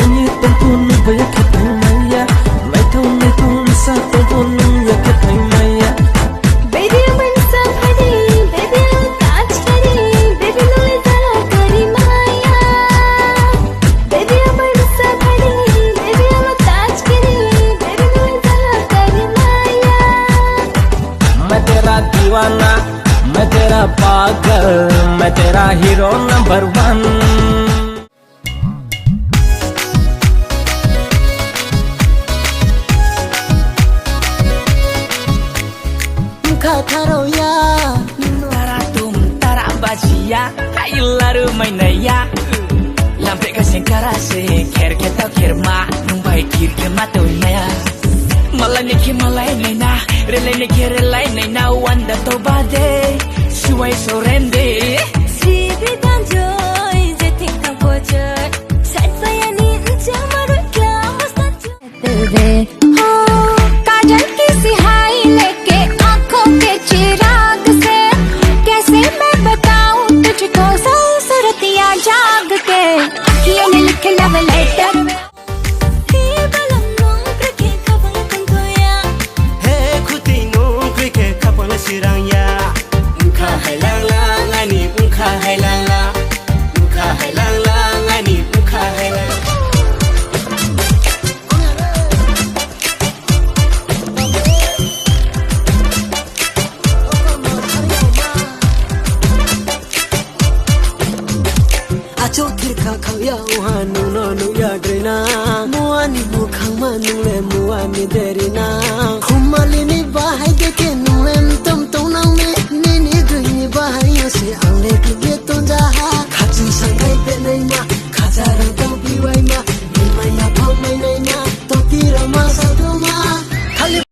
onye tông baya khatai maya mai thau nei thau sa tông ya khatai maya baby man sa phadi baby touch kari baby nole zara kari maya baby man sa phadi baby touch kari baby nole zara kari maya मैं तेरा दीवाना मैं तेरा पागल मैं तेरा hero number 1 Kakaroya Taratum tarabajia Ailaru mainaya Lampe ka sengkara se Ker kita kirma Numbai kir ke mata winaya Malai niki malai naina Relai niki relai naina Wanda tobade Suai sorende Sibi danjoy zetik ka kojoy Sad bayani uncang marut kya mustan de काजल की सिहाई लेके आँखों के चिराग से कैसे मैं बताऊं तुझको सूरतिया जाग के अखियों में लिखे love letter He kuti no kwike kapala siranya Unka hailang lang ani unka hailang lang Unka hailang lang ani unka hailang Acho tirka khaya uhanu no nu ya grena Muani mukhang ma nule muani derina Khumali ni bahai deke nulem tom tom nang me Ni ni grini bahai yose angle ki ye tonja ha Khachi sangai pe nai ma Khazara tau biwai ma Ni mai ya phau mai nai ma To tira ma sa